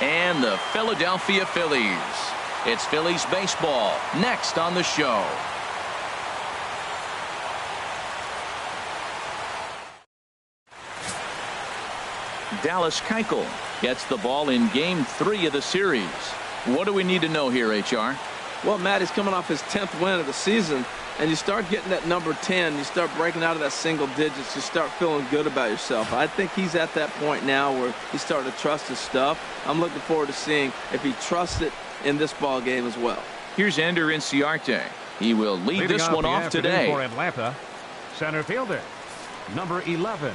and the Philadelphia Phillies. It's Phillies baseball next on the show. Dallas Keuchel gets the ball in Game 3 of the series. What do we need to know here, HR? Well, Matt, he's coming off his 10th win of the season, and you start getting that number 10, you start breaking out of that single digits, you start feeling good about yourself. I think he's at that point now where he's starting to trust his stuff. I'm looking forward to seeing if he trusts it in this ball game as well. Here's Ender Inciarte. He will lead this one off today. For Atlanta, center fielder, number 11.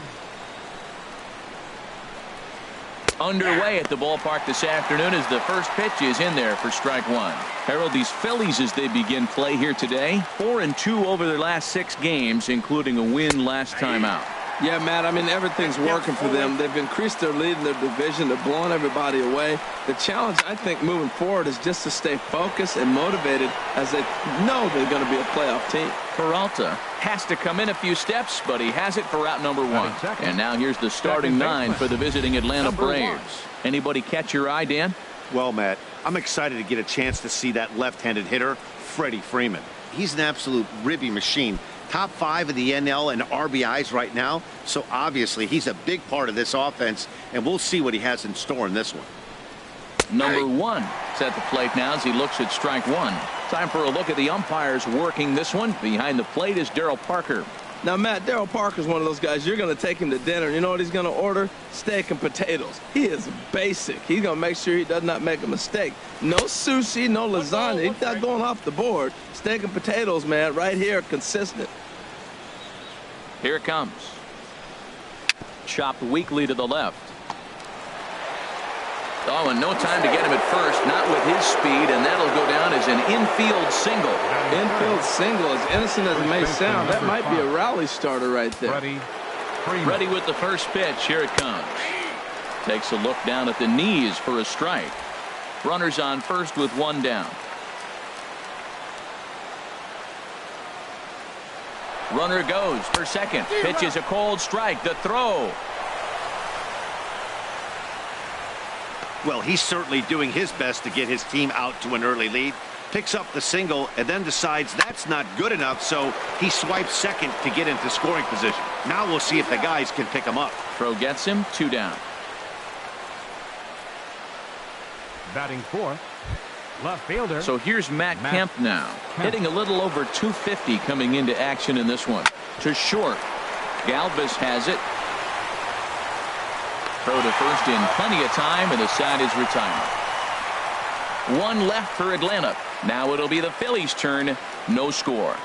Underway at the ballpark this afternoon as the first pitch is in there for strike one. Harold, these Phillies, as they begin play here today, 4-2 over their last 6 games, including a win last time out. Yeah, Matt, I mean, everything's working for them. They've increased their lead in their division. They're blowing everybody away. The challenge, I think, moving forward is just to stay focused and motivated as they know they're going to be a playoff team. Peralta has to come in a few steps, but he has it for out number 1. And now here's the starting 9 for the visiting Atlanta Braves. Anybody catch your eye, Dan? Well, Matt, I'm excited to get a chance to see that left-handed hitter, Freddie Freeman. He's an absolute ribby machine. Top 5 of the NL in RBIs right now, so obviously he's a big part of this offense, and we'll see what he has in store in this one. Number 1 is at the plate now as he looks at strike 1. Time for a look at the umpires working this one. Behind the plate is Darryl Parker. Now, Matt, Darryl Parker's one of those guys, you're going to take him to dinner. You know what he's going to order? Steak and potatoes. He is basic. He's going to make sure he does not make a mistake. No sushi, no lasagna. He's not going off the board. Steak and potatoes, man, right here, consistent. Here it comes. Chopped weakly to the left. Oh, and no time to get him at first, not with his speed, and that'll go down as an infield single. Infield single, as innocent as it may sound, that might be a rally starter right there. Ready with the first pitch. Here it comes. Takes a look down at the knees for a strike. Runners on first with 1 down. Runner goes for second. Pitch is a cold strike. The throw. Well, he's certainly doing his best to get his team out to an early lead. Picks up the single and then decides that's not good enough, so he swipes second to get into scoring position. Now we'll see if the guys can pick him up. Throw gets him, 2 down. Batting 4th, left fielder. So here's Matt Kemp now, hitting a little over 250 coming into action in this one. To short. Galvis has it. Throw to first in plenty of time, and the side is retired. 1 left for Atlanta. Now it'll be the Phillies' turn. No score.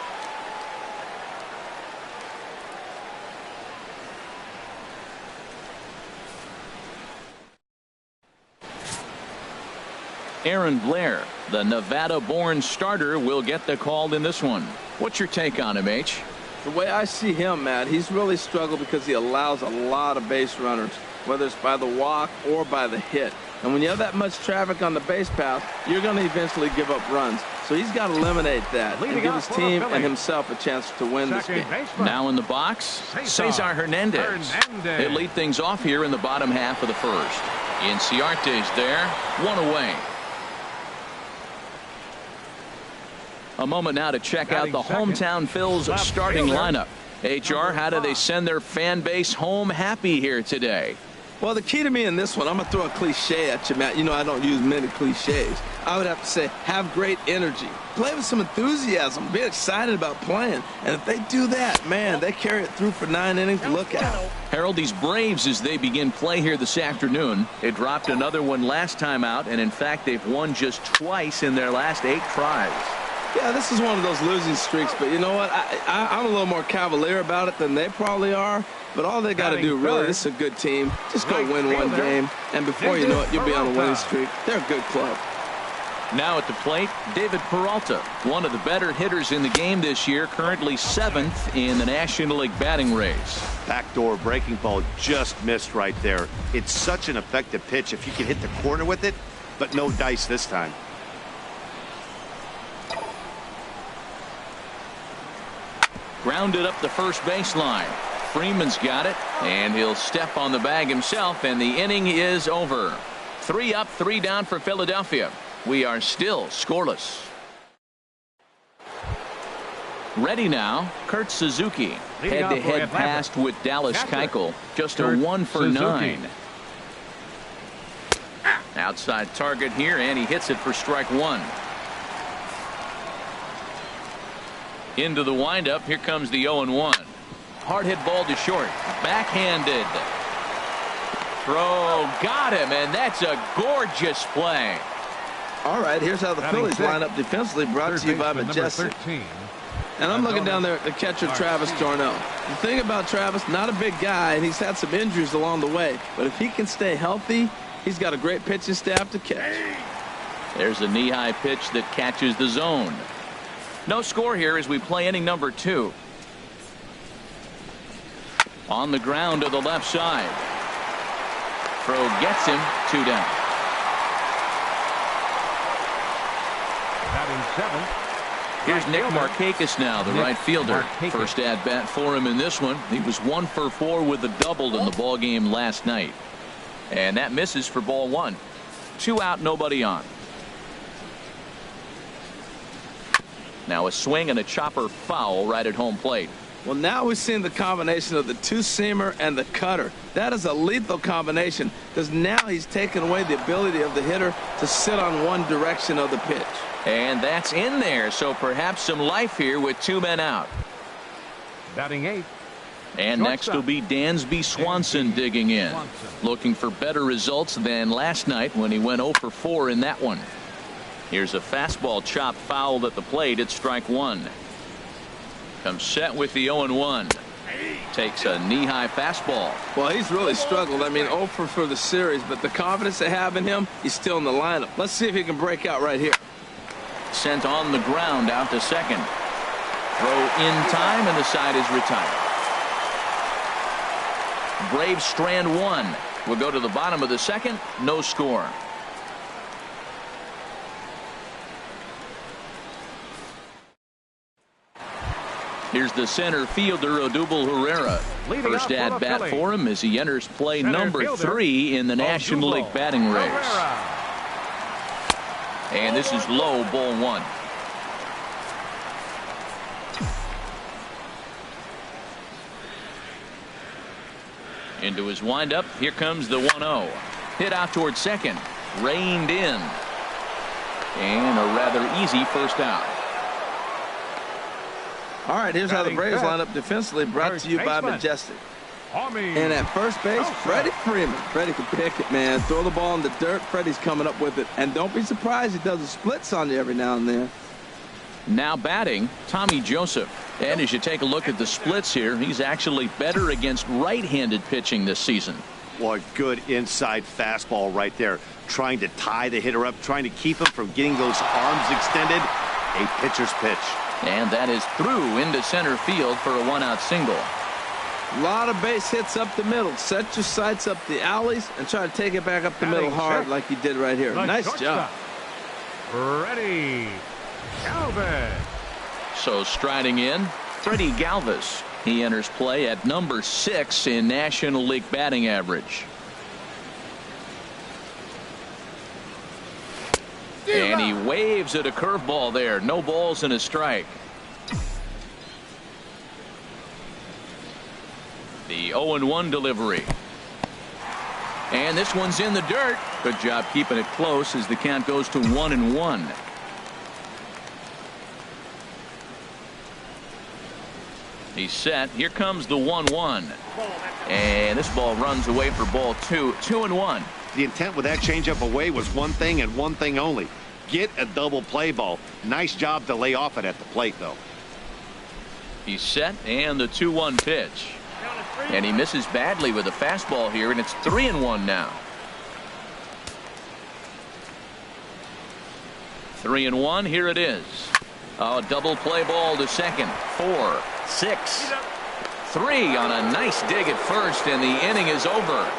Aaron Blair, the Nevada-born starter, will get the call in this one. What's your take on him, H? The way I see him, Matt, he's really struggled because he allows a lot of base runners, whether it's by the walk or by the hit. And when you have that much traffic on the base path, you're going to eventually give up runs. So he's got to eliminate that and give his team and himself a chance to win this game. Now in the box, Cesar Hernandez. They lead things off here in the bottom half of the first. Inciarte's there, 1 away. A moment now to check out the hometown Phils starting lineup. HR, how do they send their fan base home happy here today? Well, the key to me in this one, I'm going to throw a cliche at you, Matt. You know I don't use many cliches. I would have to say have great energy. Play with some enthusiasm. Be excited about playing. And if they do that, man, they carry it through for 9 innings. Look out. Harold, these Braves, as they begin play here this afternoon, they dropped another one last time out, and in fact, they've won just twice in their last 8 tries. Yeah, this is one of those losing streaks, but you know what? I'm a little more cavalier about it than they probably are. But all they got to do, really, this is a good team. Just go win 1 game, and before you know it, you'll be on a winning streak. They're a good club. Now at the plate, David Peralta, one of the better hitters in the game this year, currently 7th in the National League batting race. Backdoor breaking ball just missed right there. It's such an effective pitch if you can hit the corner with it, but no dice this time. Grounded up the first baseline. Freeman's got it, and he'll step on the bag himself, and the inning is over. 3 up, 3 down for Philadelphia. We are still scoreless. Ready now, Kurt Suzuki. Head-to-head pass with Dallas Keuchel. Just a 1 for 9. Outside target here, and he hits it for strike 1. Into the windup. Here comes the 0-1. Hard hit ball to short. Backhanded. Throw. Got him, and that's a gorgeous play. All right, here's how the Phillies line up defensively, brought to you by Majestic. And I'm looking down there at the catcher, Travis d'Arnaud. The thing about Travis, not a big guy, and he's had some injuries along the way. But if he can stay healthy, he's got a great pitching staff to catch. There's a knee-high pitch that catches the zone. No score here as we play inning number 2. On the ground to the left side. Throw gets him. 2 down. Batting 7th. Here's Nick Markakis now, the right fielder. First at bat for him in this one. He was 1 for 4 with a double in the ball game last night. And that misses for ball 1. 2 out, nobody on. Now a swing and a chopper foul right at home plate. Well, now we've seen the combination of the two-seamer and the cutter. That is a lethal combination because now he's taken away the ability of the hitter to sit on one direction of the pitch. And that's in there, so perhaps some life here with 2 men out. Batting 8th. And next will be Dansby Swanson digging in. Looking for better results than last night when he went 0 for 4 in that one. Here's a fastball chopped foul at the plate. It's strike 1. Comes set with the 0-1. Takes a knee-high fastball. Well, he's really struggled. I mean, 0 for the series, but the confidence they have in him, he's still in the lineup. Let's see if he can break out right here. Sent on the ground out to second. Throw in time, and the side is retired. Braves strand 1. We'll go to the bottom of the second. No score. Here's the center fielder, Odubel Herrera. First at bat for him as he enters play number 3 in the National League batting race. And this is low, ball 1. Into his windup. Here comes the 1-0. Hit out towards second. Reined in. And a rather easy first out. All right, here's how the Braves line up defensively, brought to you by Majestic. And at first base, Freddie Freeman. Freddie can pick it, man. Throw the ball in the dirt. Freddie's coming up with it. And don't be surprised he does the splits on you every now and then. Now batting, Tommy Joseph. And as you take a look at the splits here, he's actually better against right-handed pitching this season. Well, good inside fastball right there. Trying to tie the hitter up, trying to keep him from getting those arms extended. A pitcher's pitch. And that is through into center field for a 1-out single. A lot of base hits up the middle. Set your sights up the alleys and try to take it back up the middle hard like he did right here. Nice job. Ready. Galvis. So striding in, Freddie Galvis. He enters play at number 6 in National League batting average. And he waves at a curveball there. No balls and a strike. The 0-1 delivery. And this one's in the dirt. Good job keeping it close as the count goes to 1-1. He's set. Here comes the 1-1. And this ball runs away for ball 2. 2-1. The intent with that changeup away was one thing and one thing only. Get a double play ball. Nice job to lay off it at the plate, though. He's set, and the 2-1 pitch. And he misses badly with a fastball here, and it's 3-1 now. 3-1, here it is. Oh, double play ball to second. 4, 6, 3 on a nice dig at first, and the inning is over.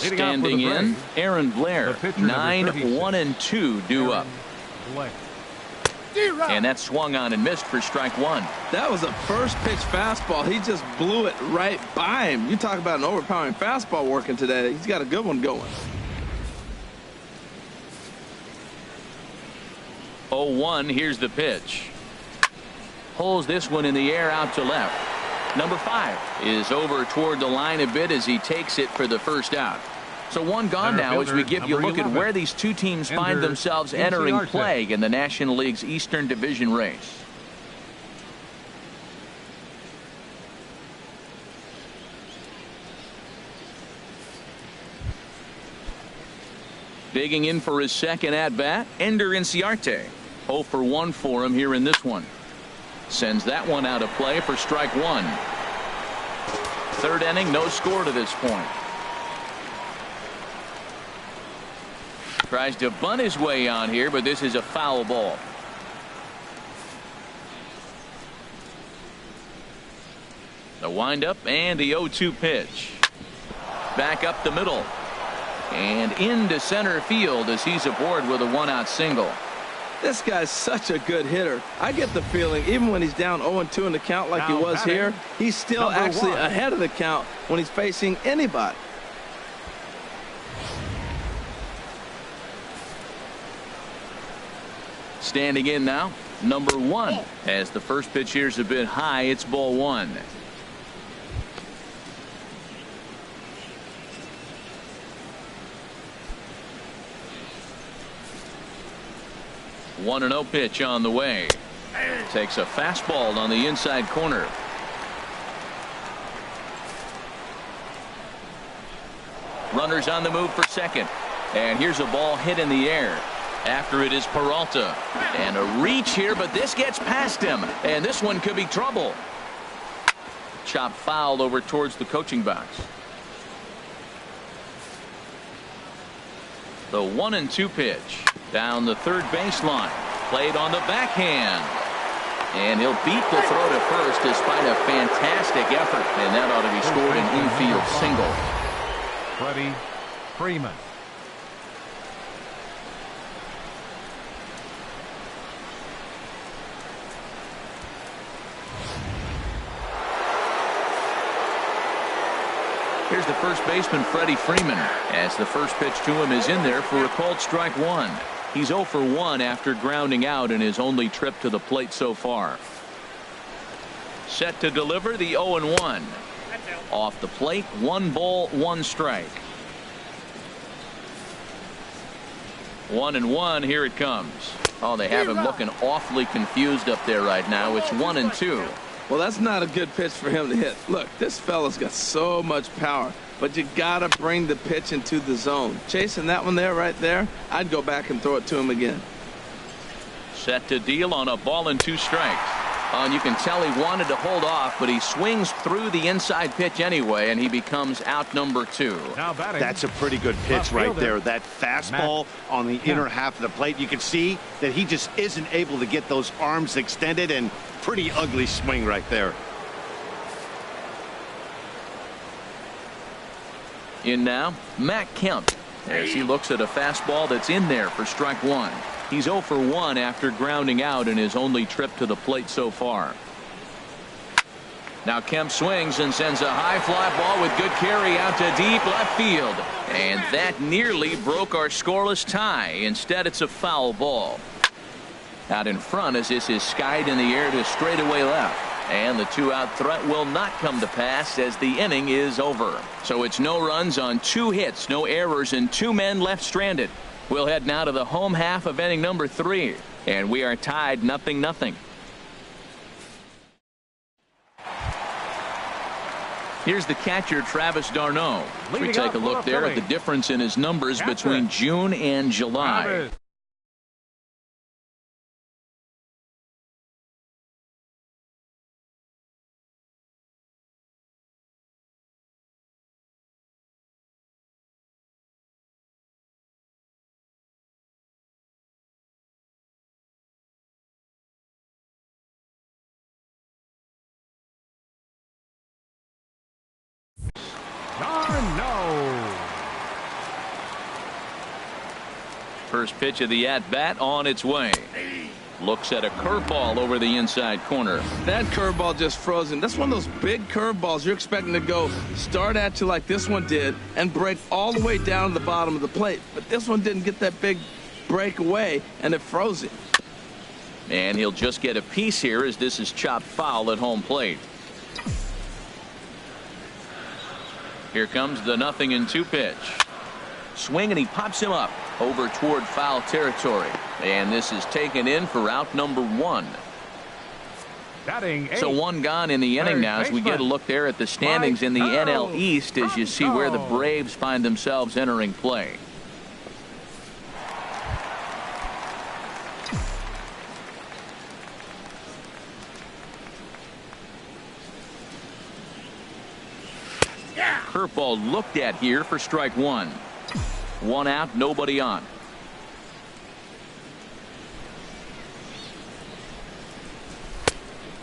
Leading off for Standing the in, Braves, Aaron Blair. the pitcher, number 9-1-2 due up. Blair. And that swung on and missed for strike one. That was a first pitch fastball. He just blew it right by him. You talk about an overpowering fastball working today. He's got a good one going. 0-1, here's the pitch. Pulls this one in the air out to left. Number 5 is over toward the line a bit as he takes it for the first out. So one gone now as we give you a look at where these two teams find themselves entering play in the National League's Eastern Division race. Digging in for his second at-bat, Ender Inciarte. 0 for 1 for him here in this one. Sends that one out of play for strike one. Third inning, no score to this point. Tries to bunt his way on here, but this is a foul ball. The windup and the 0-2 pitch. Back up the middle. And into center field as he's aboard with a one-out single. This guy's such a good hitter. I get the feeling even when he's down 0-2 in the count like he was here, he's still actually ahead of the count when he's facing anybody. Standing in now, number 1. As the first pitch here's a bit high, it's ball 1. One 1-0 pitch on the way. Takes a fastball on the inside corner. Runners on the move for second. And here's a ball hit in the air. After it is Peralta. And a reach here, but this gets past him. And this one could be trouble. Chop fouled over towards the coaching box. The 1-2 pitch. Down the third baseline. Played on the backhand. And he'll beat the throw to first despite a fantastic effort. And that ought to be scored an infield single. Freddie Freeman. Here's the first baseman, Freddie Freeman, as the first pitch to him is in there for a called strike one. He's 0 for 1 after grounding out in his only trip to the plate so far. Set to deliver the 0-1. Off the plate, 1 ball, 1 strike. 1-1, here it comes. Oh, they have him looking awfully confused up there right now. It's 1-2. Well, that's not a good pitch for him to hit. Look, this fella's got so much power, but you gotta bring the pitch into the zone. Chasing that one there, right there, I'd go back and throw it to him again. Set to deal on a ball and 2 strikes. And you can tell he wanted to hold off, but he swings through the inside pitch anyway, and he becomes out number 2. Now batting. That's a pretty good pitch right there. That fastball on the inner half of the plate. You can see that he just isn't able to get those arms extended, and pretty ugly swing right there. In now, Matt Kemp, as he looks at a fastball that's in there for strike 1. He's 0 for 1 after grounding out in his only trip to the plate so far. Now Kemp swings and sends a high fly ball with good carry out to deep left field. And that nearly broke our scoreless tie. Instead, it's a foul ball. Out in front as this is skied in the air to straightaway left. And the 2-out threat will not come to pass as the inning is over. So it's no runs on 2 hits, no errors, and 2 men left stranded. We'll head now to the home half of inning number 3. And we are tied 0-0. Here's the catcher, Travis d'Arnaud. We take a look there at the difference in his numbers between June and July. No. first pitch of the at-bat on its way. Looks at a curveball over the inside corner. That curveball just frozen. That's one of those big curveballs you're expecting to go start at you like this one did and break all the way down to the bottom of the plate. But this one didn't get that big break away, and it froze it. And he'll just get a piece here as this is chopped foul at home plate. Here comes the 0-2 pitch. Swing, and he pops him up over toward foul territory. And this is taken in for out number 1. So 1 gone in the inning now as we get a look there at the standings in the NL East as you see where the Braves find themselves entering play. Curveball looked at here for strike 1. 1 out, nobody on.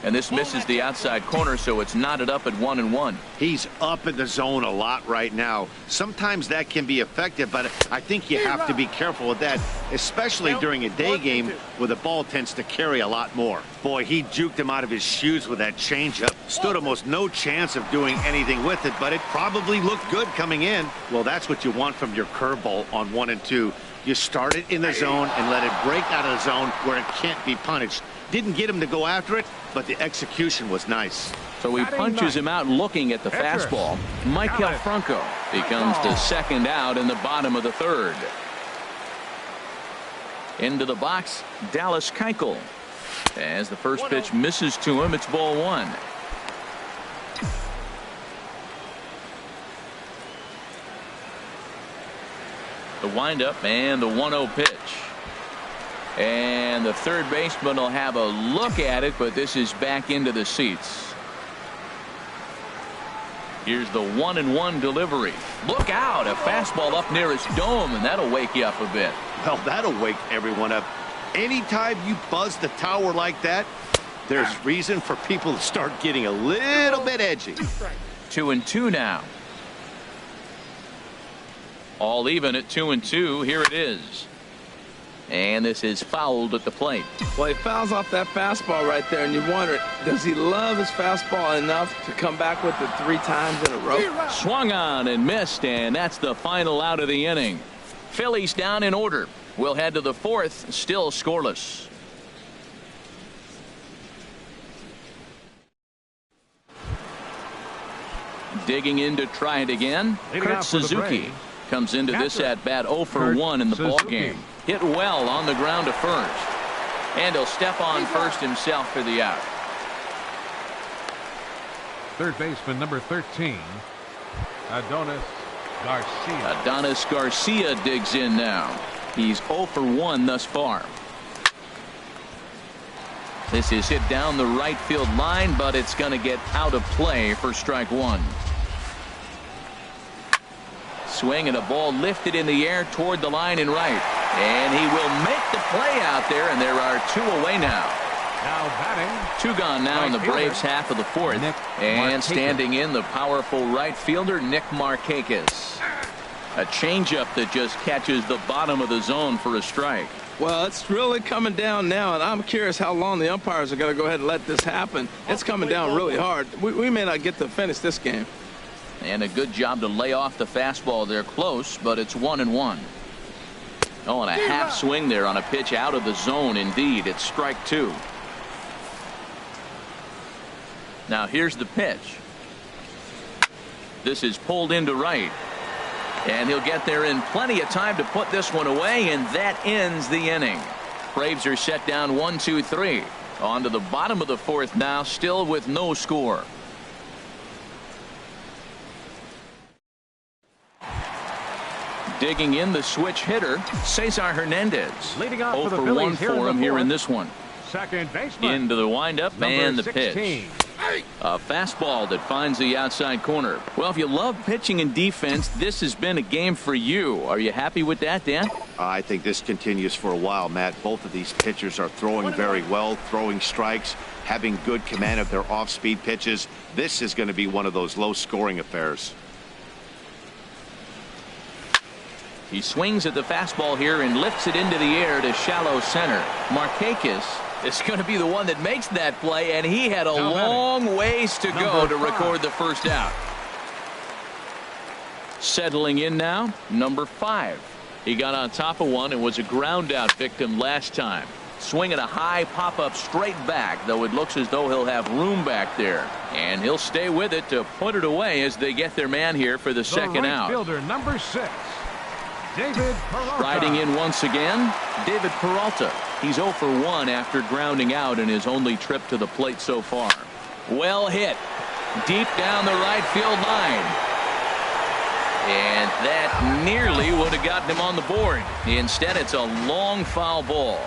And this misses the outside corner, so it's knotted up at 1-1. He's up in the zone a lot right now. Sometimes that can be effective, but I think you have to be careful with that, especially during a day game where the ball tends to carry a lot more. Boy, he juked him out of his shoes with that changeup. Stood almost no chance of doing anything with it, but it probably looked good coming in. Well, that's what you want from your curveball on 1 and 2. You start it in the zone and let it break out of the zone where it can't be punished. Didn't get him to go after it, but the execution was nice. So he punches him out looking at the fastball. Michael Franco becomes the second out in the bottom of the 3rd. Into the box, Dallas Keuchel. As the first pitch misses to him, it's ball 1. The windup and the 1-0 pitch. And the third baseman will have a look at it, but this is back into the seats. Here's the 1-1 delivery. Look out, a fastball up near his dome, and that'll wake you up a bit. Well, that'll wake everyone up. Anytime you buzz the tower like that, there's reason for people to start getting a little bit edgy. 2-2 now. All even at 2-2. Here it is. And this is fouled at the plate. Well, he fouls off that fastball right there, and you wonder, does he love his fastball enough to come back with it 3 times in a row? Swung on and missed, and that's the final out of the inning. Phillies down in order. We'll head to the 4th, still scoreless. Digging in to try it again. Kurt Suzuki comes into this at bat 0 for 1 in the ball game. Hit well on the ground to first, and he'll step on first himself for the out. Third baseman number 13, Adonis Garcia. Adonis Garcia digs in now. He's 0 for 1 thus far. This is hit down the right field line, but it's going to get out of play for strike 1. Swing and a ball lifted in the air toward the line in right. And he will make the play out there, and there are 2 away now. Now batting. 2 gone now in the Braves half of the 4th. And standing in the powerful right fielder, Nick Markakis. A changeup that just catches the bottom of the zone for a strike. Well, it's really coming down now, and I'm curious how long the umpires are going to go ahead and let this happen. It's coming down really hard. We may not get to finish this game. And a good job to lay off the fastball there close, but it's 1-1. Oh, and a half swing there on a pitch out of the zone. Indeed, it's strike 2. Now here's the pitch. This is pulled into right. And he'll get there in plenty of time to put this one away, and that ends the inning. Braves are set down 1-2-3. On to the bottom of the 4th now, still with no score. Digging in the switch hitter, Cesar Hernandez. Leading off 0 for the for Phillies 1 for him here in this one. Second baseman. Into the windup and the 16. pitch. A fastball that finds the outside corner. Well, if you love pitching and defense, this has been a game for you. Are you happy with that, Dan? I think this continues for a while, Matt. Both of these pitchers are throwing very well, throwing strikes, having good command of their off-speed pitches. This is going to be one of those low-scoring affairs. He swings at the fastball here and lifts it into the air to shallow center. Markakis is going to be the one that makes that play, and he had a long ways to go to record the first out. Settling in now, number 5. He got on top of one and was a ground out victim last time. Swinging a high pop-up straight back, though it looks as though he'll have room back there. And he'll stay with it to put it away as they get their man here for the second out. Fielder number 6, David Peralta. Riding in once again, David Peralta. He's 0 for 1 after grounding out in his only trip to the plate so far. Well hit. Deep down the right field line. And that nearly would have gotten him on the board. Instead, it's a long foul ball.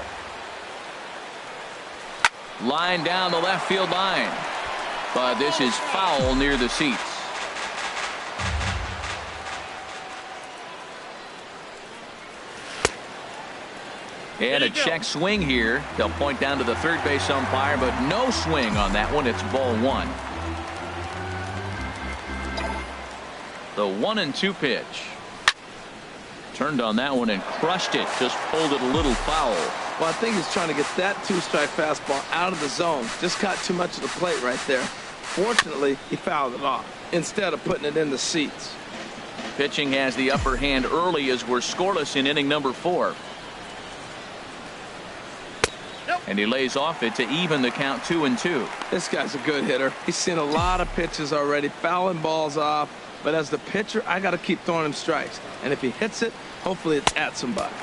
Line down the left field line. But this is foul near the seats. And a check swing here. They'll point down to the third base umpire, but no swing on that one. It's ball 1. The 1-2 pitch. Turned on that one and crushed it. Just pulled it a little foul. Well, I think he's trying to get that 2-strike fastball out of the zone. Just caught too much of the plate right there. Fortunately, he fouled it off instead of putting it in the seats. Pitching has the upper hand early as we're scoreless in inning number 4. And he lays off it to even the count 2-2. This guy's a good hitter. He's seen a lot of pitches already, fouling balls off. But as the pitcher, I got to keep throwing him strikes. And if he hits it, hopefully it's at somebody.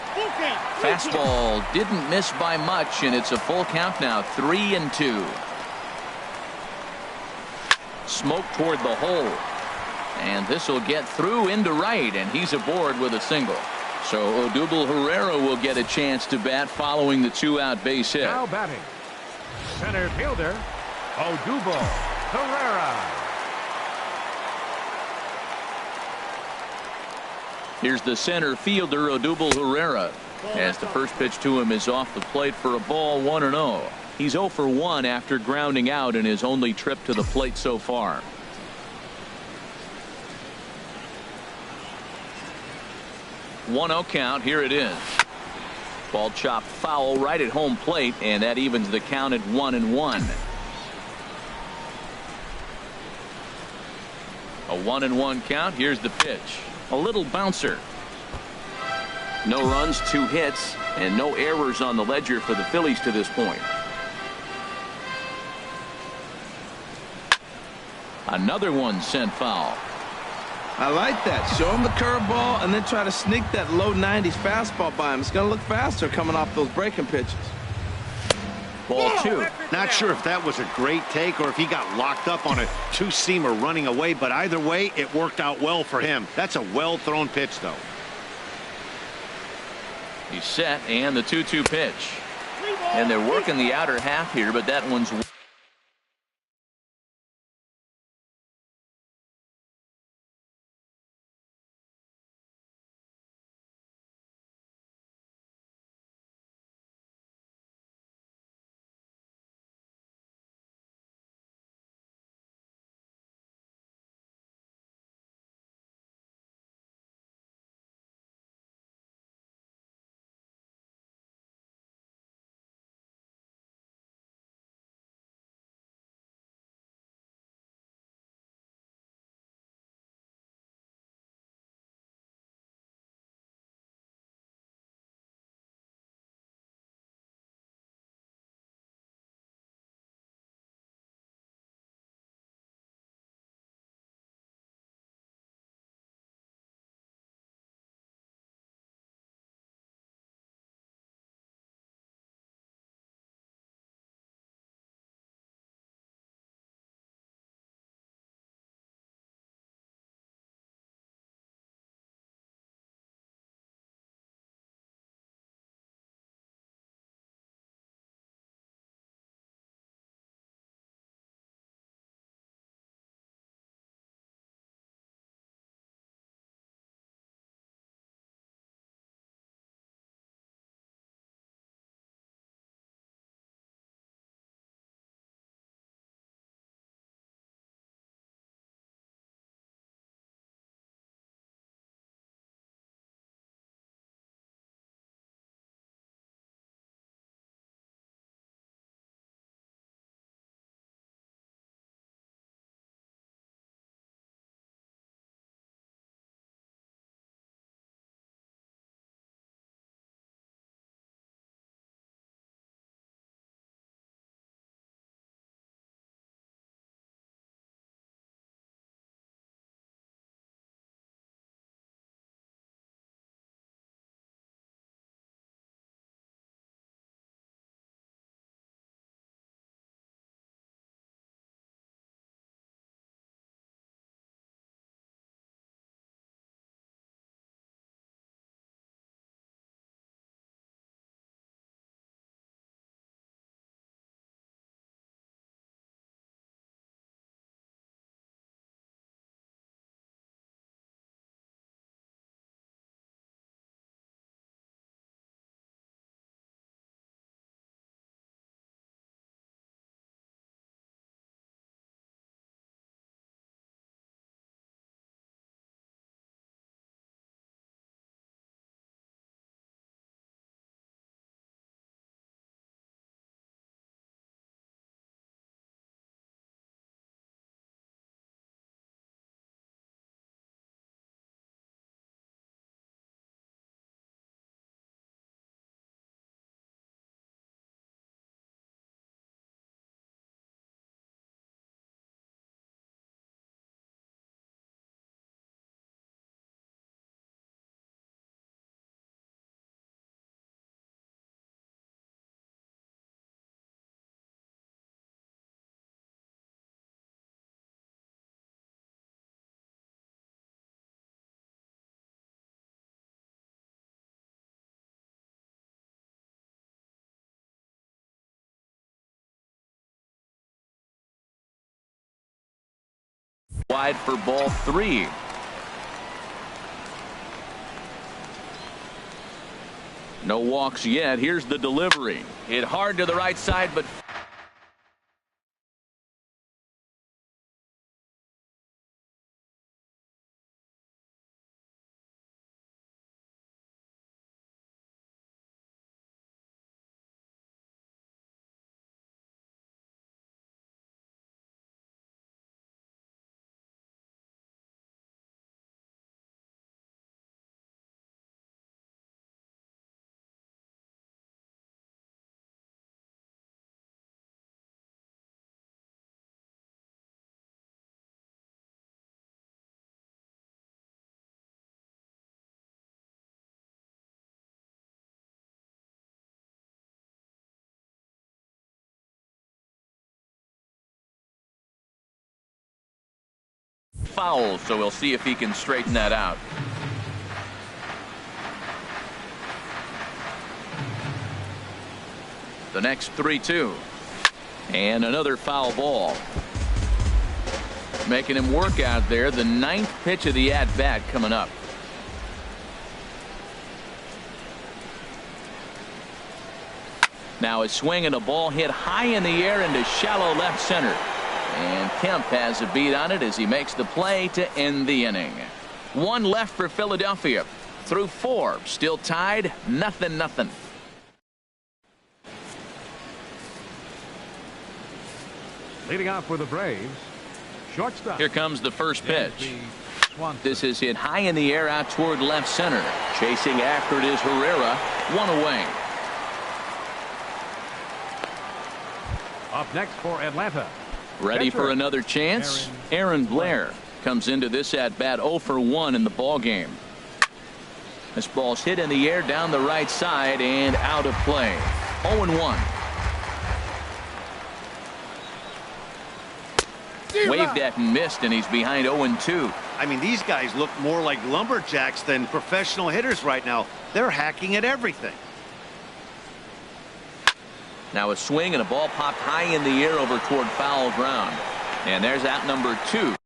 Fastball didn't miss by much, and it's a full count now, 3-2. Smoke toward the hole. And this will get through into right, and he's aboard with a single. So Odubel Herrera will get a chance to bat following the 2-out base hit. Now batting, center fielder, Odubel Herrera. Here's the center fielder, Odubel Herrera, as the first pitch to him is off the plate for a ball, 1-0. He's 0 for 1 after grounding out in his only trip to the plate so far. One-0 count. Here it is. Ball chopped foul right at home plate, and that evens the count at 1-1. A 1-1 count. Here's the pitch. A little bouncer. No runs, 2 hits, and no errors on the ledger for the Phillies to this point. Another one sent foul. I like that. Show him the curveball and then try to sneak that low 90s fastball by him. It's going to look faster coming off those breaking pitches. Ball 2. Not sure if that was a great take or if he got locked up on a 2-seamer running away, but either way, it worked out well for him. That's a well-thrown pitch, though. He's set, and the 2-2 pitch. And they're working the outer half here, but that one's wide for ball 3. No walks yet. Here's the delivery. Hit hard to the right side, but foul, so we'll see if he can straighten that out. The next 3-2. And another foul ball. Making him work out there. The 9th pitch of the at-bat coming up. Now a swing and a ball hit high in the air into shallow left center. And Kemp has a beat on it as he makes the play to end the inning. 1 left for Philadelphia. Through 4. Still tied. 0-0. Leading off for the Braves, shortstop. Here comes the first pitch. This is hit high in the air out toward left center. Chasing after it is Herrera. 1 away. Up next for Atlanta. Ready for another chance? Aaron Blair comes into this at bat 0 for 1 in the ball game. This ball's hit in the air down the right side and out of play. 0-1. Waved at and missed, and he's behind 0-2. I mean, these guys look more like lumberjacks than professional hitters right now. They're hacking at everything. Now a swing and a ball popped high in the air over toward foul ground. And there's out number 2.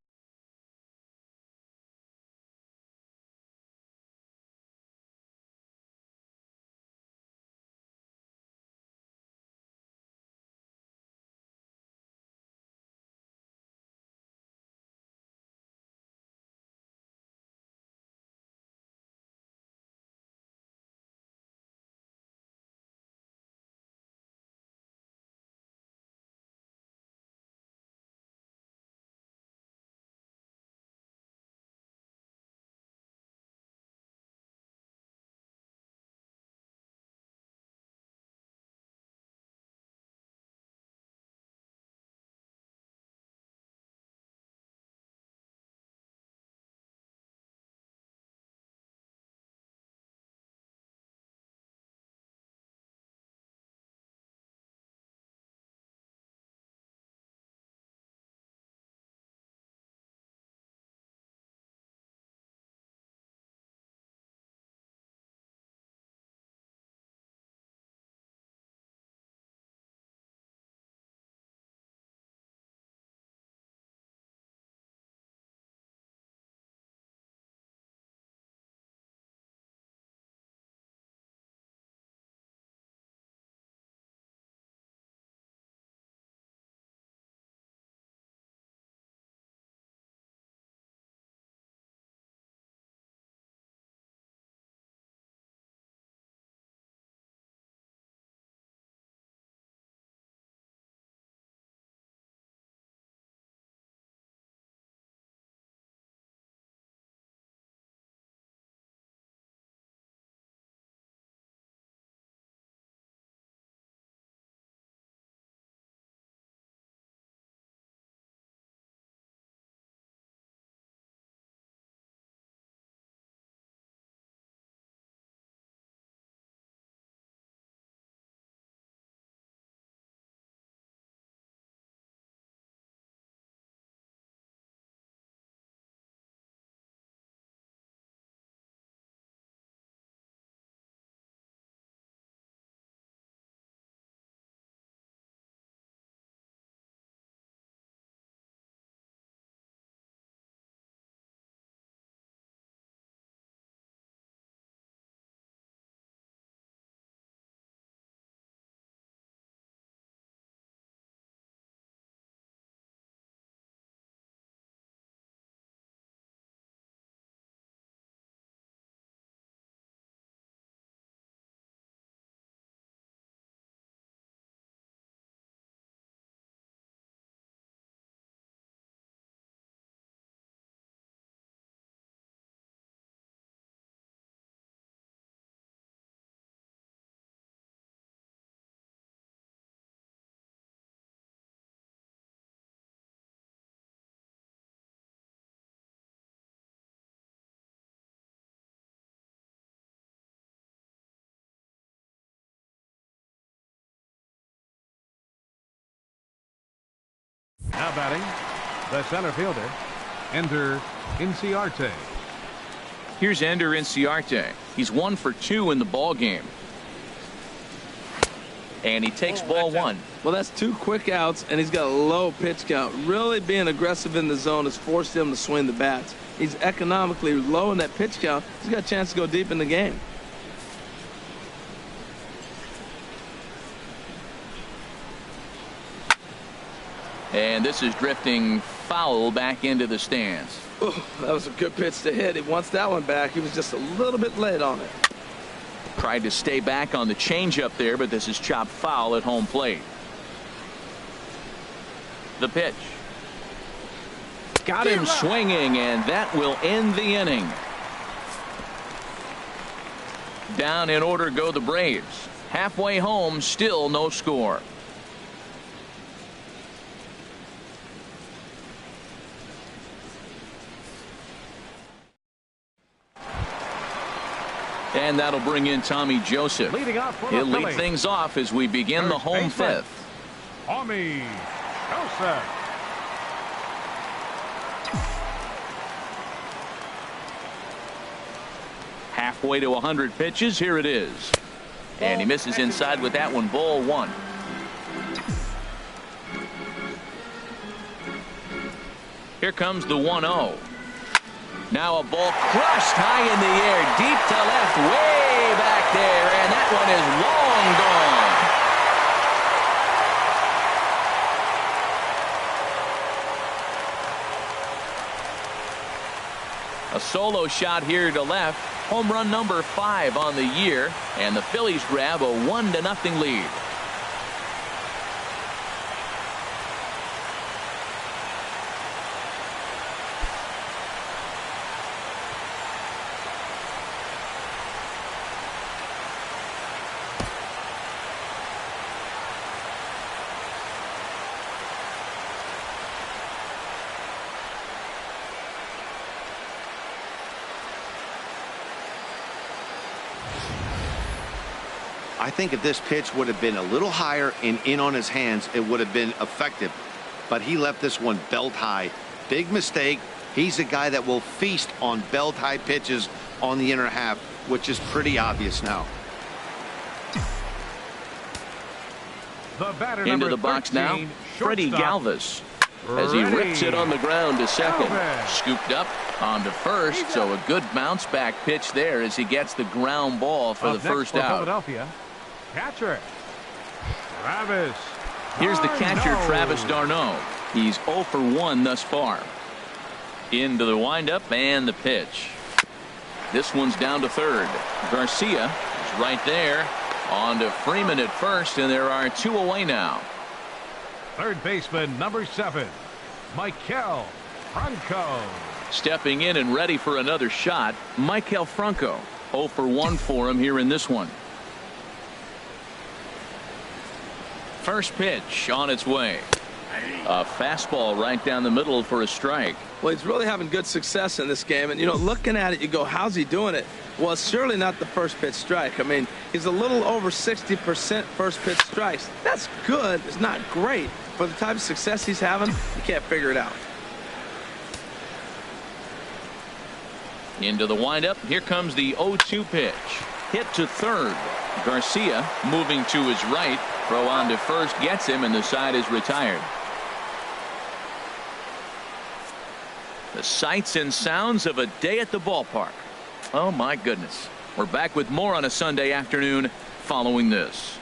Now batting, the center fielder, Ender Inciarte. Here's Ender Inciarte. He's 1 for 2 in the ball game. And he takes ball 1. Well, that's 2 quick outs, and he's got a low pitch count. Really being aggressive in the zone has forced him to swing the bats. He's economically low in that pitch count. He's got a chance to go deep in the game. And this is drifting foul back into the stands. Ooh, that was a good pitch to hit. He wants that one back. He was just a little bit late on it. Tried to stay back on the changeup there, but this is chopped foul at home plate. The pitch. Got him swinging, and that will end the inning. Down in order go the Braves. Halfway home, still no score. And that'll bring in Tommy Joseph. Leading off for the He'll lead Phillies. things off as we begin the home fifth. Tommy Joseph. Halfway to 100 pitches. Here it is. And he misses inside with that one. Ball 1. Here comes the 1-0. Now a ball crushed high in the air, deep to left, way back there, and that one is long gone. A solo shot here to left. Home run number 5 on the year, and the Phillies grab a 1-0 lead. I think if this pitch would have been a little higher and in on his hands, it would have been effective. But he left this one belt high. Big mistake. He's a guy that will feast on belt high pitches on the inner half, which is pretty obvious now. The batter Into the number box 13, now, Freddie shortstop, Galvis. As he rips it on the ground to second. Galvis. Scooped up onto first, so a good bounce back pitch there as he gets the ground ball for Up the next first for out. Philadelphia, catcher Travis. Here's the catcher, Darno. Travis d'Arnaud. He's 0 for 1 thus far. Into the windup and the pitch. This one's down to third. Garcia is right there. On to Freeman at first, and there are 2 away now. Third baseman number 7, Maikel Franco. Stepping in and ready for another shot, Maikel Franco. 0 for 1 for him here in this one. First pitch on its way. A fastball right down the middle for a strike. Well, he's really having good success in this game. And, you know, looking at it, you go, how's he doing it? Well, it's surely not the first pitch strike. I mean, he's a little over 60% first pitch strikes. That's good. It's not great. For the type of success he's having, you can't figure it out. Into the windup. Here comes the 0-2 pitch. Hit to third. Garcia moving to his right. Throw on to first gets him, and the side is retired. The sights and sounds of a day at the ballpark. Oh, my goodness. We're back with more on a Sunday afternoon following this.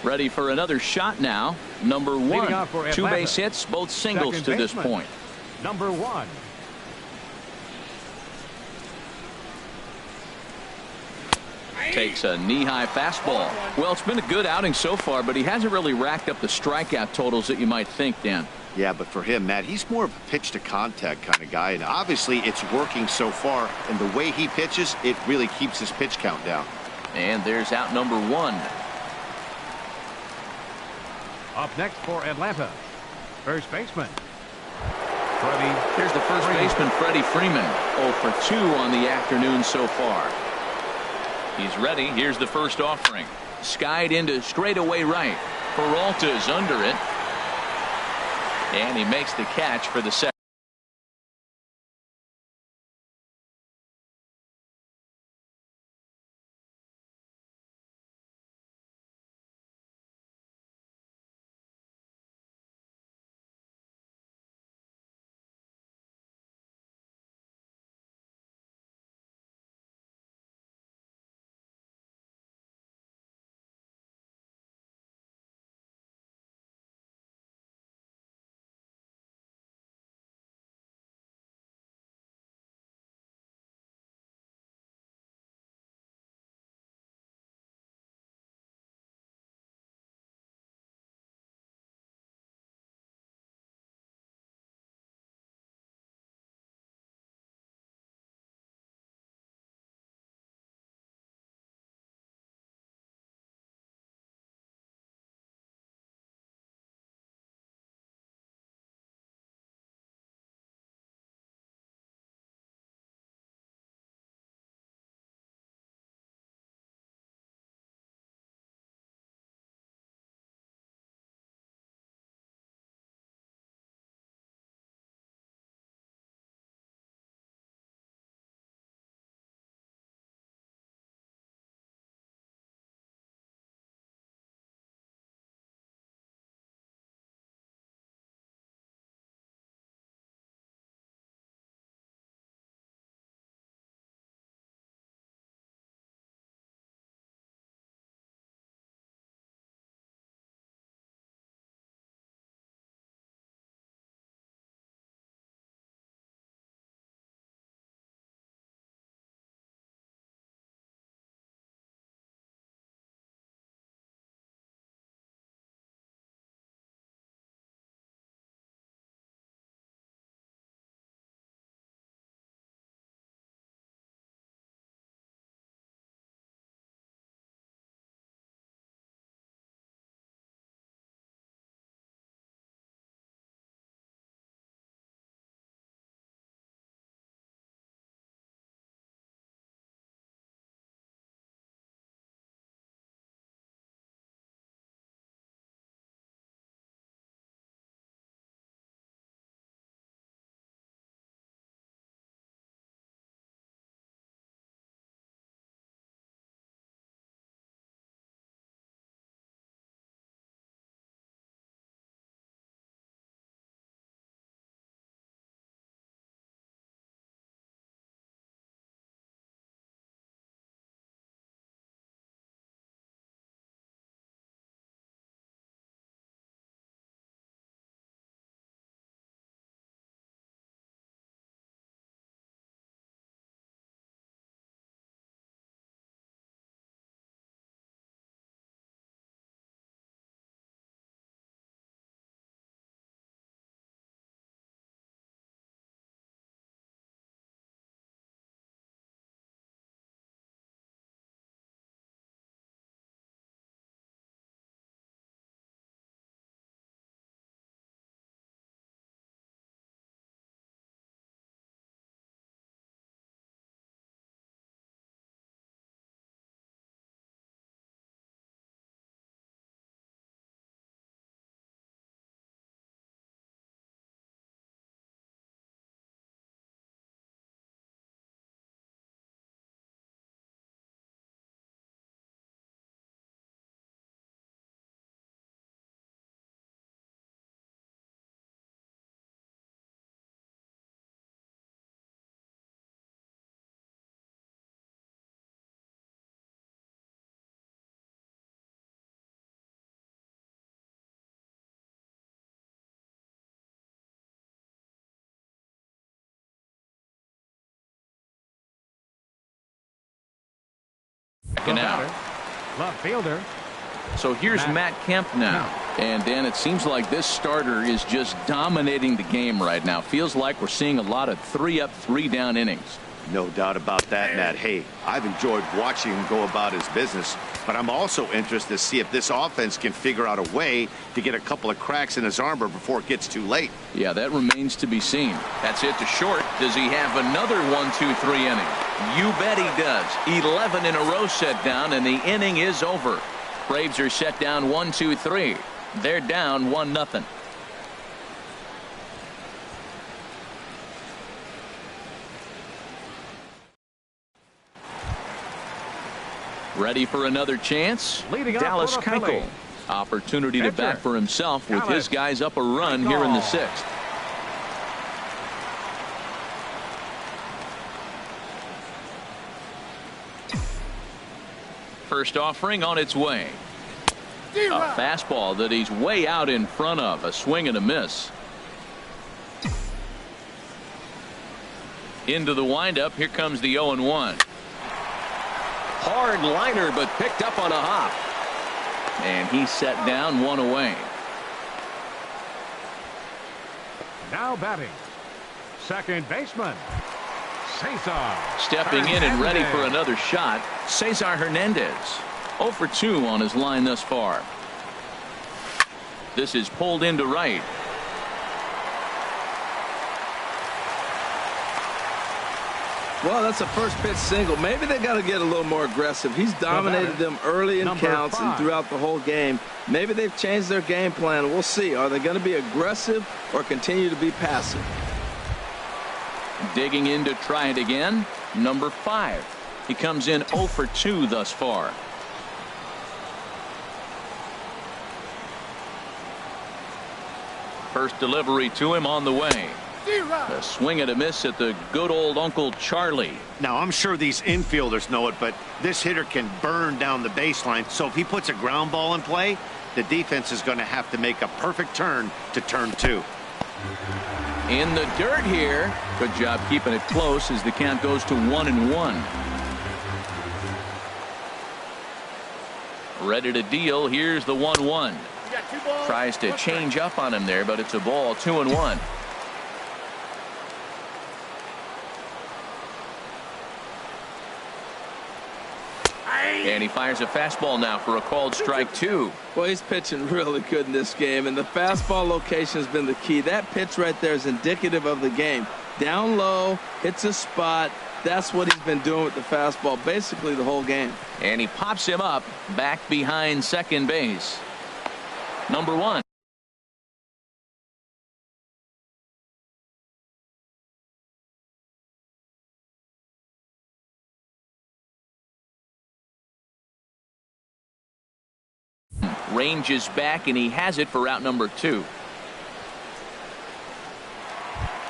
Ready for another shot now. Number 1. 2 base hits, both singles Second to this baseman, point. number 1. Takes a knee-high fastball. Well, it's been a good outing so far, but he hasn't really racked up the strikeout totals that you might think, Dan. Yeah, but for him, Matt, he's more of a pitch-to-contact kind of guy, and obviously it's working so far, and the way he pitches, it really keeps his pitch count down. And there's out number 1. Up next for Atlanta, first baseman Freddie. Here's the first baseman, Freddie Freeman. 0 for 2 on the afternoon so far. He's ready. Here's the first offering. skied into straightaway right. Peralta's under it, and he makes the catch for the second. The batter, left fielder. So here's Matt Kemp now. And Dan, it seems like this starter is just dominating the game right now. Feels like we're seeing a lot of 3-up, 3-down innings. No doubt about that, Matt. Hey, I've enjoyed watching him go about his business, but I'm also interested to see if this offense can figure out a way to get a couple of cracks in his armor before it gets too late. Yeah, that remains to be seen. That's it to short. Does he have another 1-2-3 inning? You bet he does. 11 in a row set down, and the inning is over. Braves are set down 1-2-3. They're down 1-0. Ready for another chance? Leading Dallas off for the Keuchel. Phillies. Opportunity to bat for himself with his guys up a run here in the 6th. First offering on its way. A fastball that he's way out in front of. A swing and a miss. Into the windup. Here comes the 0-1. Hard liner, but picked up on a hop. And he's set down, 1 away. Now batting, second baseman, Cesar. Stepping in and ready for another shot, Cesar Hernandez. 0 for 2 on his line thus far. This is pulled into right. Well, that's a first pitch single. Maybe they got to get a little more aggressive. He's dominated them early in counts and throughout the whole game. Maybe they've changed their game plan. We'll see. Are they going to be aggressive or continue to be passive? Digging in to try it again. Number 5. He comes in 0 for 2 thus far. First delivery to him on the way. A swing and a miss at the good old Uncle Charlie. Now, I'm sure these infielders know it, but this hitter can burn down the baseline. So if he puts a ground ball in play, the defense is going to have to make a perfect turn to turn 2. In the dirt here. Good job keeping it close as the count goes to 1-1. Ready to deal. Here's the 1-1. Tries to change up on him there, but it's a ball. 2-1. And he fires a fastball now for a called strike 2. Well, he's pitching really good in this game, and the fastball location has been the key. That pitch right there is indicative of the game. Down low, hits a spot. That's what he's been doing with the fastball basically the whole game. And he pops him up back behind second base. Number 1. Ranges back, and he has it for out number 2.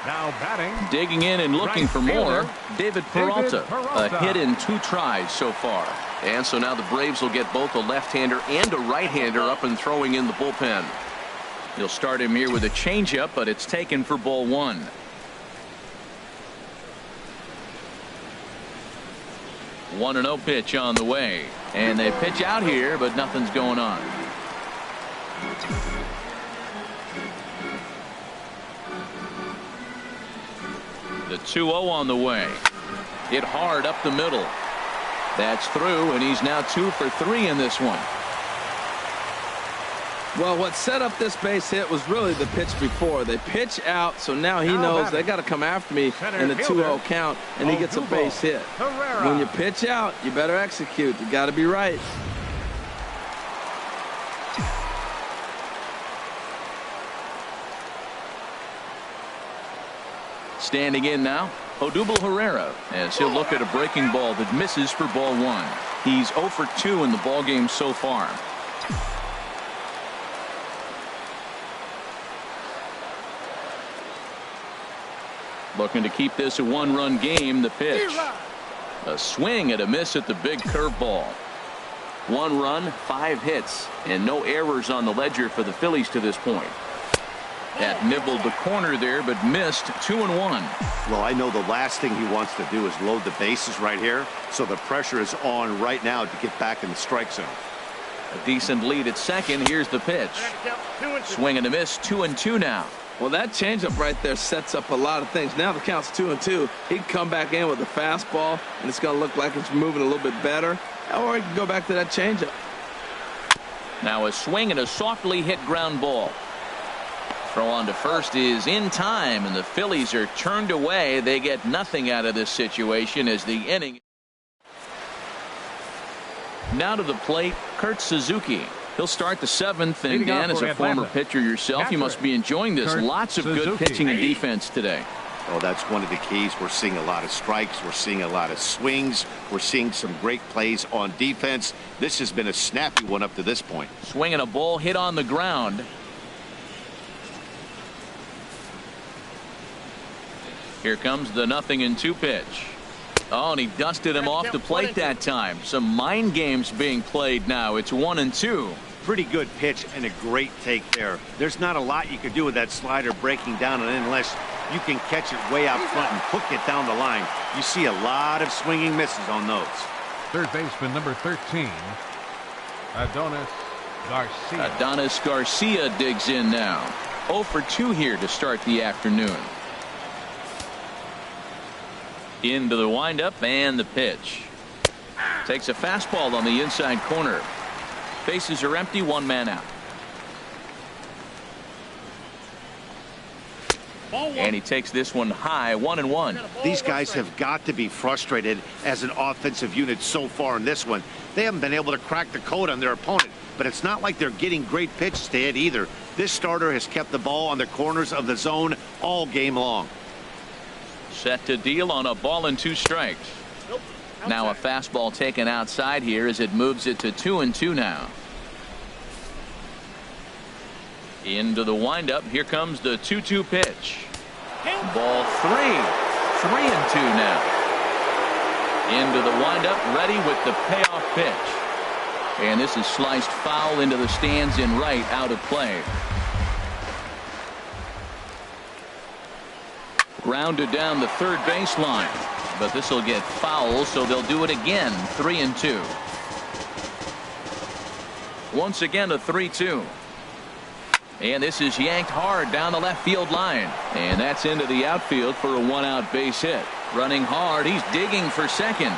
Now batting, Digging in and looking right for more. fielder, David Peralta. A Peralta. hit in 2 tries so far. And so now the Braves will get both a left-hander and a right-hander up and throwing in the bullpen. He'll start him here with a changeup, but it's taken for ball 1. One and 0 pitch on the way. And they pitch out here, but nothing's going on. The 2-0 on the way. Hit hard up the middle. That's through, and he's now 2 for 3 in this one. Well, what set up this base hit was really the pitch before. They pitch out, so now he knows they got to come after me in the 2-0 count, and he gets a base hit. When you pitch out, you better execute. You got to be right. Standing in now, Odubel Herrera, as he'll look at a breaking ball that misses for ball 1. He's 0 for 2 in the ballgame so far. Looking to keep this a 1-run game. The pitch. A swing and a miss at the big curveball. 1 run, 5 hits, and no errors on the ledger for the Phillies to this point. That nibbled the corner there, but missed. 2-1. Well, I know the last thing he wants to do is load the bases right here, so the pressure is on right now to get back in the strike zone. A decent lead at second. Here's the pitch. Swing and a miss. 2-2 now. Well, that changeup right there sets up a lot of things. Now the count's 2-2. He can come back in with a fastball, and it's going to look like it's moving a little bit better. Or he can go back to that changeup. Now a swing and a softly hit ground ball. Throw on to first is in time, and the Phillies are turned away. They get nothing out of this situation as the inning. Now to the plate, Kurt Suzuki. He'll start the 7th, and Leading off Dan, as for a former Atlanta, pitcher yourself, you must be enjoying this. Kurt Lots of good Suzuki. pitching and defense today. Oh, that's one of the keys. We're seeing a lot of strikes. We're seeing a lot of swings. We're seeing some great plays on defense. This has been a snappy one up to this point. Swinging a ball hit on the ground. Here comes the 0-2 pitch. Oh, and he dusted him off the plate that time. Some mind games being played now. It's 1-2. Pretty good pitch and a great take there. There's not a lot you could do with that slider breaking down and in unless you can catch it way out front and hook it down the line. You see a lot of swinging misses on those. Third baseman number 13, Adonis Garcia. Adonis Garcia digs in now. 0 for 2 here to start the afternoon. Into the windup and the pitch. Takes a fastball on the inside corner. Bases are empty, 1 man out. And he takes this one high, 1-1. These guys have got to be frustrated as an offensive unit so far in this one. They haven't been able to crack the code on their opponent, but it's not like they're getting great pitches to hit either. This starter has kept the ball on the corners of the zone all game long. Set to deal on a ball and 2 strikes. Now a fastball taken outside here as it moves it to 2-2 now. Into the windup. Here comes the 2-2 pitch. Ball 3. 3-2 now. Into the windup, ready with the payoff pitch. And this is sliced foul into the stands in right, out of play. Grounded down the third baseline. But this will get foul, so they'll do it again. 3-2. Once again a 3-2. And this is yanked hard down the left field line. And that's into the outfield for a 1-out base hit. Running hard. He's digging for second.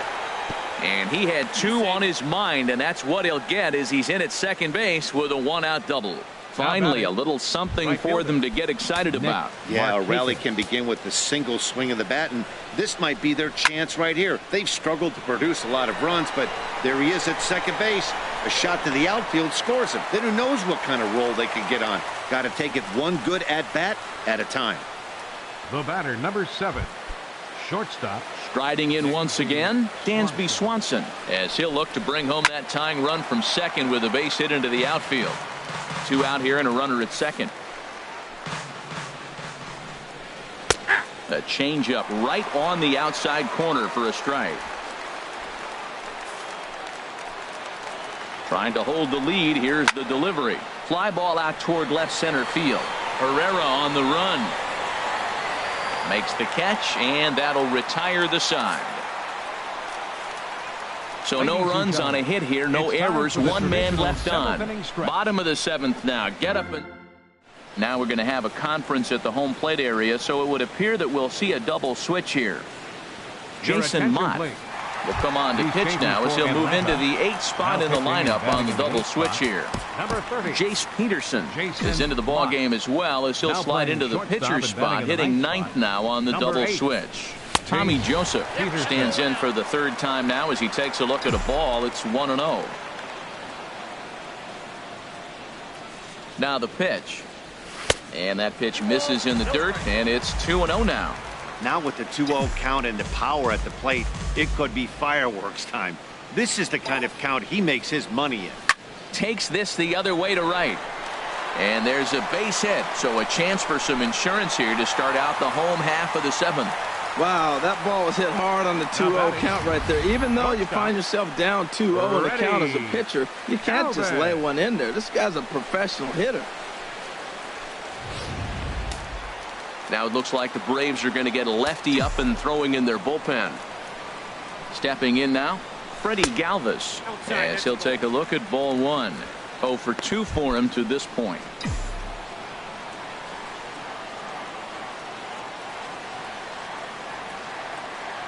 And he had 2 on his mind, and that's what he'll get as he's in at second base with a 1-out double. Finally, a little something for them to get excited about. Yeah, a rally can begin with the single swing of the bat, and this might be their chance right here. They've struggled to produce a lot of runs, but there he is at second base. A shot to the outfield scores him. Then who knows what kind of roll they can get on. Got to take it one good at-bat at a time. The batter, number 7, shortstop. Striding in once again, Dansby Swanson, as he'll look to bring home that tying run from second with a base hit into the outfield. 2 out here and a runner at second. A changeup right on the outside corner for a strike. Trying to hold the lead. Here's the delivery. Fly ball out toward left center field. Herrera on the run. Makes the catch, and that'll retire the side. So no runs on a hit here, no errors, 1 man left on. Bottom of the 7th now. Get up and now we're going to have a conference at the home plate area, so it would appear that we'll see a double switch here. Jason Mott will come on to pitch now as he'll move into the 8th spot in the lineup on the double switch here. Jace Peterson is into the ball game as well as he'll slide into the pitcher spot, hitting 9th now on the double switch. Tommy Joseph stands in for the 3rd time now as he takes a look at a ball. It's 1-0. Now the pitch. And that pitch misses in the dirt, and it's 2-0 now. Now with the 2-0 count and the power at the plate, it could be fireworks time. This is the kind of count he makes his money in. Takes this the other way to right. And there's a base hit, so a chance for some insurance here to start out the home half of the 7th. Wow, that ball was hit hard on the 2-0 count right there. Even though you find yourself down 2-0 in the count as a pitcher, you can't just lay one in there. This guy's a professional hitter. Now it looks like the Braves are going to get a lefty up and throwing in their bullpen. Stepping in now, Freddie Galvis, as he'll take a look at ball 1. 0 for 2 for him to this point.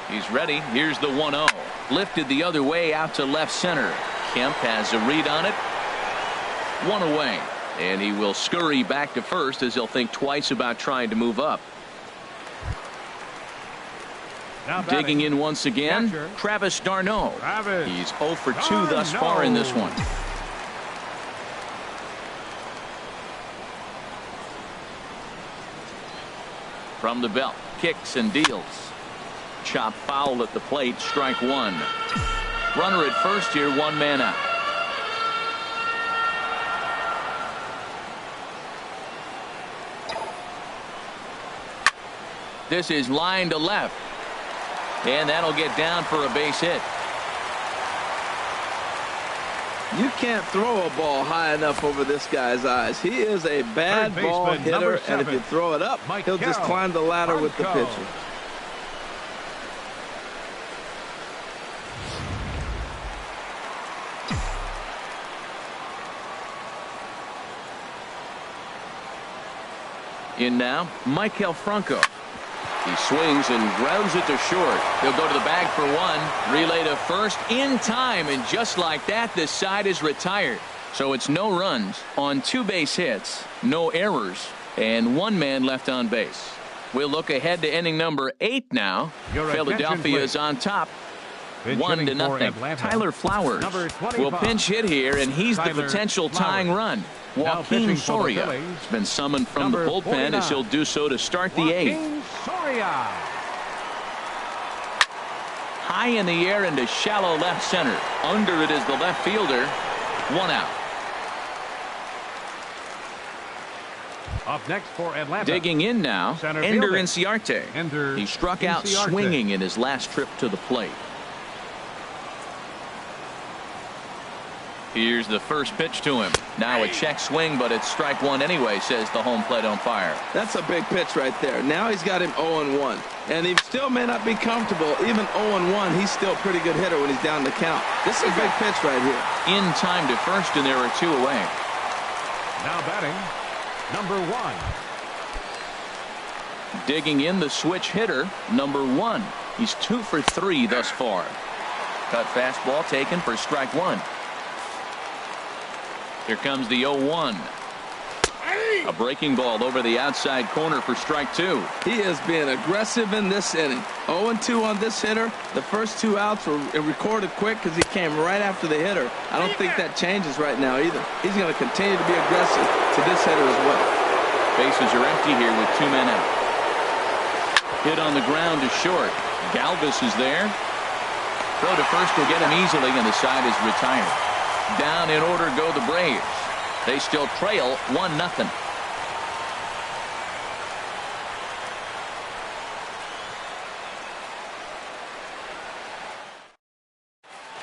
He's ready. Here's the 1-0. Lifted the other way out to left center. Kemp has a read on it. 1 away. And he will scurry back to first as he'll think twice about trying to move up. Digging in once again, Travis d'Arnaud. He's 0 for 2 thus far in this one. From the belt, kicks and deals. Chop foul at the plate, strike one. Runner at first here, one man out. This is line to left. And that'll get down for a base hit. You can't throw a ball high enough over this guy's eyes. He is a bad ball hitter, and if you throw it up, he'll just climb the ladder with the pitcher. In now, Michael Franco. He swings and grounds it to short. He'll go to the bag for one. Relay to first in time, and just like that, this side is retired. So it's no runs on 2 base hits, no errors, and 1 man left on base. We'll look ahead to inning number 8 now. Philadelphia is on top. 1-0. Tyler Flowers will pinch hit here, and he's the potential tying run. Joaquin Soria has been summoned from the bullpen as he'll do so to start the 8th. High in the air into shallow left center. Under it is the left fielder. 1 out. Up next for Atlanta. Digging in now, Ender Inciarte. He struck out swinging in his last trip to the plate. Here's the first pitch to him. Now a check swing, but it's strike one anyway, says the home plate umpire. That's a big pitch right there. Now he's got him 0-1. And he still may not be comfortable. Even 0-1, he's still a pretty good hitter when he's down the count. This is a big pitch right here. In time to first, and there are 2 away. Now batting, number 1. Digging in the switch hitter, number 1. He's 2 for 3 thus far. Cut fastball taken for strike one. Here comes the 0-1. A breaking ball over the outside corner for strike two. He is being aggressive in this inning. 0-2 on this hitter. The first 2 outs were recorded quick because he came right after the hitter. I don't think that changes right now either. He's going to continue to be aggressive to this hitter as well. Bases are empty here with 2 men out. Hit on the ground to short. Galvis is there. Throw to first will get him easily, and the side is retired. Down in order go the Braves. They still trail 1-0.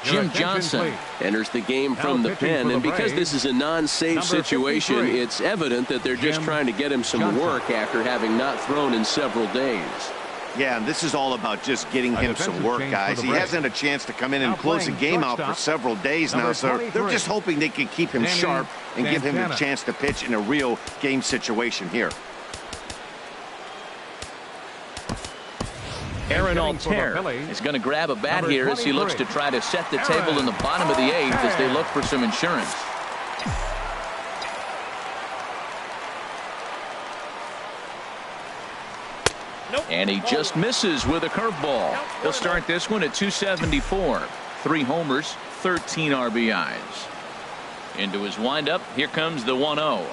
Jim Johnson enters the game from the pen, and because this is a non-save situation, it's evident that they're just trying to get him some work after having not thrown in several days. Yeah, and this is all about just getting him some work, guys. He hasn't had a chance to come in and close the game out for several days now, so they're just hoping they can keep him sharp and give him a chance to pitch in a real game situation here. Aaron Altair is going to grab a bat here as he looks to try to set the table in the bottom of the 8th as they look for some insurance. And he just misses with a curveball. He'll start this one at 274. 3 homers, 13 RBIs. Into his windup, here comes the 1-0.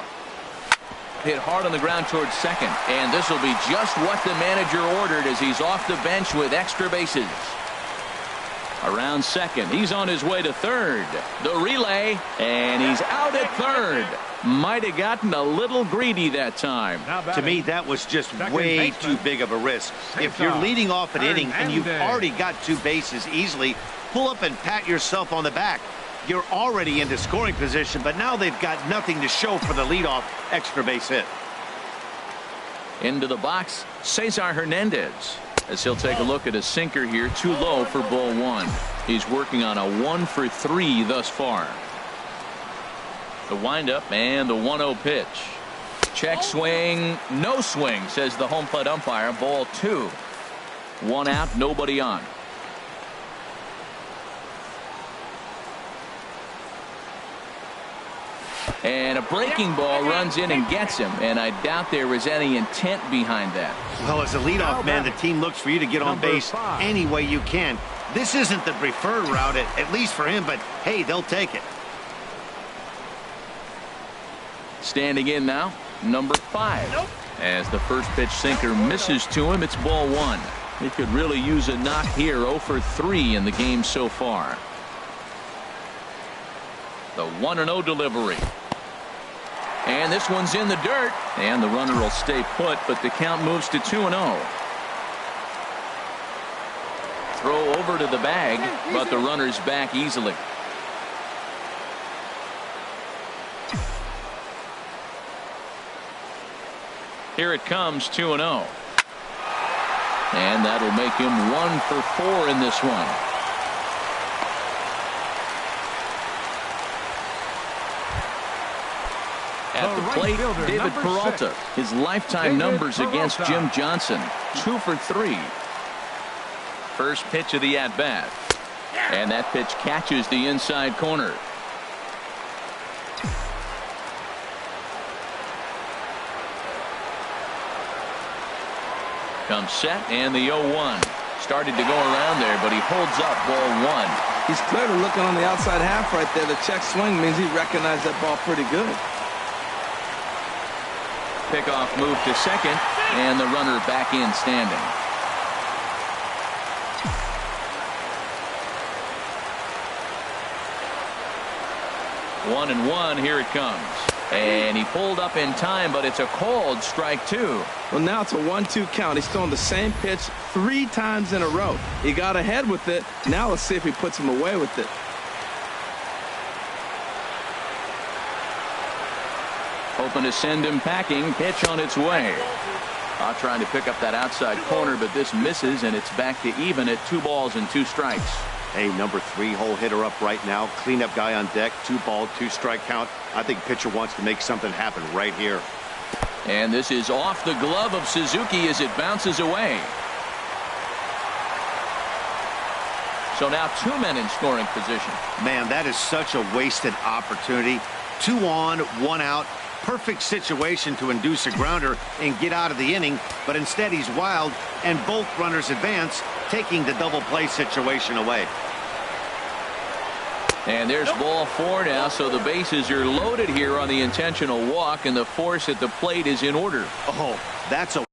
Hit hard on the ground towards second, and this will be just what the manager ordered as he's off the bench with extra bases. Around second, he's on his way to third. The relay, and he's out at third. Might have gotten a little greedy that time. To me, that was just way too big of a risk. If you're leading off an inning and you've already got 2 bases easily, pull up and pat yourself on the back. You're already into scoring position, but now they've got nothing to show for the leadoff extra base hit. Into the box, Cesar Hernandez, as he'll take a look at a sinker here, too low for ball 1. He's working on a 1 for 3 thus far. The windup and the 1-0 pitch. Check swing, no swing, says the home plate umpire. Ball 2. 1 out, nobody on. And a breaking ball runs in and gets him, and I doubt there was any intent behind that. Well, as a leadoff man, the team looks for you to get on base any way you can. This isn't the preferred route, at least for him, but hey, they'll take it. Standing in now, number 5. As the first pitch sinker misses to him, it's ball one. He could really use a knock here. 0 for 3 in the game so far. The 1-0 delivery. And this one's in the dirt. And the runner will stay put, but the count moves to 2-0. Throw over to the bag, but the runner's back easily. Here it comes, 2-0. And that'll make him 1 for 4 in this one. At the plate, David Peralta. His lifetime numbers against Jim Johnson. 2 for 3. First pitch of the at-bat. And that pitch catches the inside corner. Comes set, and the 0-1. Started to go around there, but he holds up ball one. He's clearly looking on the outside half right there. The check swing means he recognized that ball pretty good. Pickoff move to second, and the runner back in standing. One and one, here it comes. And he pulled up in time, but it's a called strike two. Well, now it's a 1-2 count. He's throwing the same pitch 3 times in a row. He got ahead with it. Now let's see if he puts him away with it. Hoping to send him packing. Pitch on its way. Trying to pick up that outside corner, but this misses, and it's back to even at 2 balls and 2 strikes. Hey, number 3 hole hitter up right now. Cleanup guy on deck. 2 ball, 2 strike count. I think pitcher wants to make something happen right here. And this is off the glove of Suzuki as it bounces away. So now 2 men in scoring position. Man, that is such a wasted opportunity. 2 on, 1 out. Perfect situation to induce a grounder and get out of the inning, but instead he's wild, and both runners advance, taking the double play situation away. And there's ball 4 now, so the bases are loaded here on the intentional walk, and the force at the plate is in order. Oh, that's a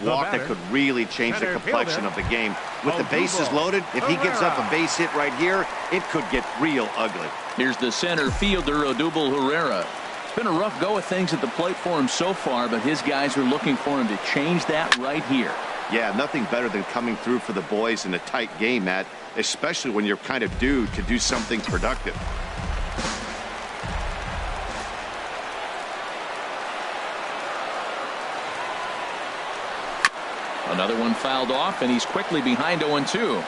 walk that could really change the complexion of the game. With the bases loaded, if he gives up a base hit right here, it could get real ugly. Here's the center fielder, Odubel Herrera. It's been a rough go of things at the plate for him so far, but his guys are looking for him to change that right here. Yeah, nothing better than coming through for the boys in a tight game, Matt, especially when you're kind of due to do something productive. Another one fouled off, and he's quickly behind 0-2.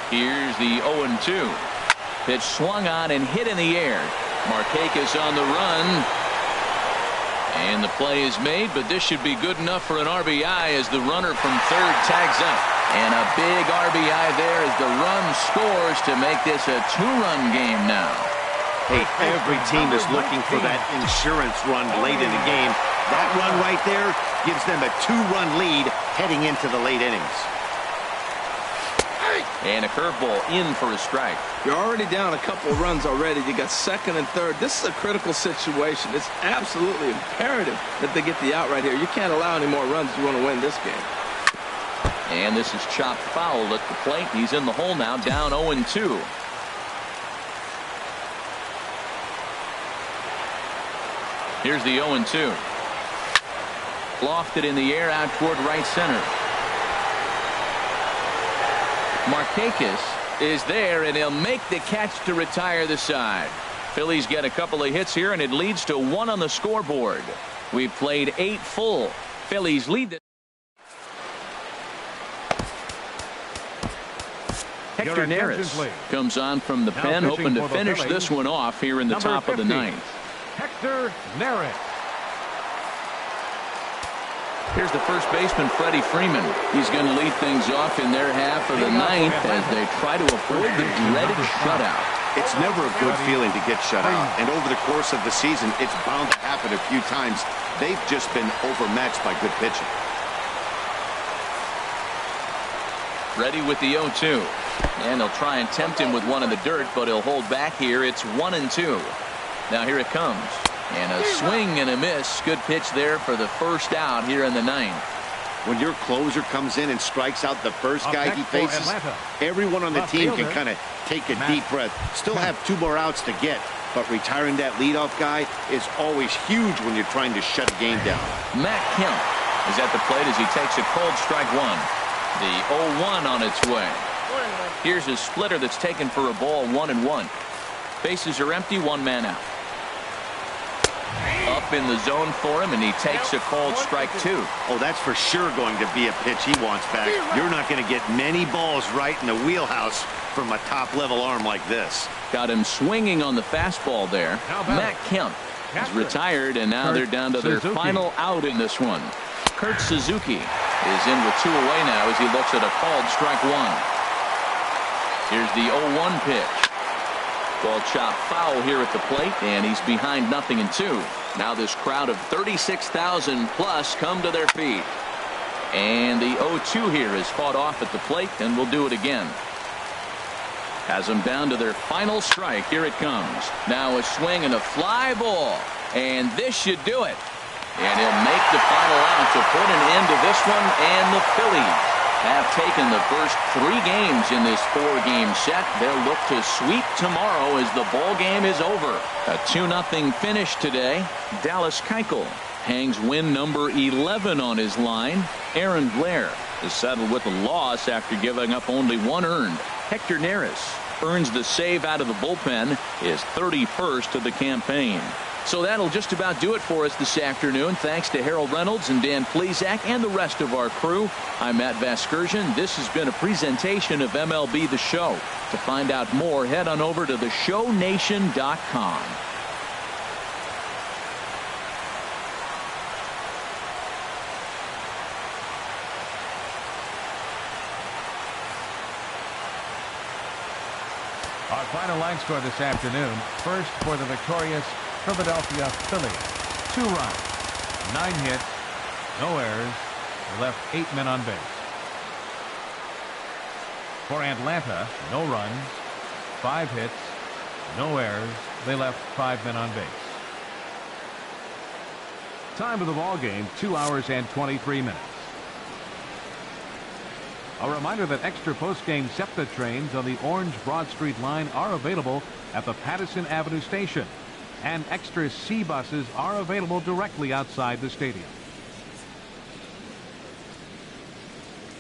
Here's the 0-2. Pitch swung on and hit in the air. Markakis on the run. And the play is made, but this should be good enough for an RBI as the runner from third tags up. And a big RBI there as the run scores to make this a two-run game now. Hey, every team is looking for that insurance run late in the game. That run right there gives them a two-run lead heading into the late innings. And a curveball in for a strike. You're already down a couple runs already. You got second and third. This is a critical situation. It's absolutely imperative that they get the out right here. You can't allow any more runs if you want to win this game. And this is chopped foul at the plate. He's in the hole now, down 0-2. Here's the 0-2. Lofted in the air out toward right center. Markakis is there, and he'll make the catch to retire the side. Phillies get a couple of hits here, and it leads to 1 on the scoreboard. We've played 8 full. Phillies lead the Hector Neris comes on from the pen, hoping to finish this one off here in the top of the 9th. Hector Neris. Here's the first baseman, Freddie Freeman. He's going to lead things off in their half of the 9th as they try to avoid the dreaded shutout. It's never a good feeling to get shut out, and over the course of the season, it's bound to happen a few times. They've just been overmatched by good pitching. Ready with the 0-2. And they'll try and tempt him with one in the dirt, but he'll hold back here. It's 1-2. Now here it comes. And a swing and a miss. Good pitch there for the first out here in the 9th. When your closer comes in and strikes out the first guy he faces, everyone on the team can kind of take a deep breath. Still have 2 more outs to get, but retiring that leadoff guy is always huge when you're trying to shut a game down. Matt Kemp is at the plate as he takes a cold strike 1. The 0-1 on its way. Here's a splitter that's taken for a ball, 1-1. Bases are empty, 1 man out. Up in the zone for him, and he takes a called strike 2. Oh, that's for sure going to be a pitch he wants back. You're not going to get many balls right in the wheelhouse from a top-level arm like this. Got him swinging on the fastball there. Matt Kemp is retired, and now they're down to their final out in this one. Kurt Suzuki is in with 2 away now as he looks at a called strike 1. Here's the 0-1 pitch. Ball chopped foul here at the plate, and he's behind 0-2. Now this crowd of 36,000 plus come to their feet. And the 0-2 here is fought off at the plate, and we'll do it again. Has them down to their final strike. Here it comes. Now a swing and a fly ball. And this should do it. And he'll make the final out to put an end to this one, and the Phillies have taken the first 3 games in this 4-game set. They'll look to sweep tomorrow as the ball game is over. A 2-0 finish today. Dallas Keuchel hangs win number 11 on his line. Aaron Blair is settled with a loss after giving up only 1 earned. Hector Neris earns the save out of the bullpen, his 31st of the campaign. So that'll just about do it for us this afternoon. Thanks to Harold Reynolds and Dan Plesac and the rest of our crew. I'm Matt Vasgersian. This has been a presentation of MLB The Show. To find out more, head on over to theshownation.com. Our final line score this afternoon. First for the victorious Philadelphia Phillies. 2 runs, 9 hits, no errors. They left 8 men on base. For Atlanta, no runs, 5 hits, no errors, They left 5 men on base. Time of the ball game, 2 hours and 23 minutes. A reminder that extra post-game SEPTA trains on the Orange Broad Street line are available at the Patterson Avenue station, and extra C buses are available directly outside the stadium.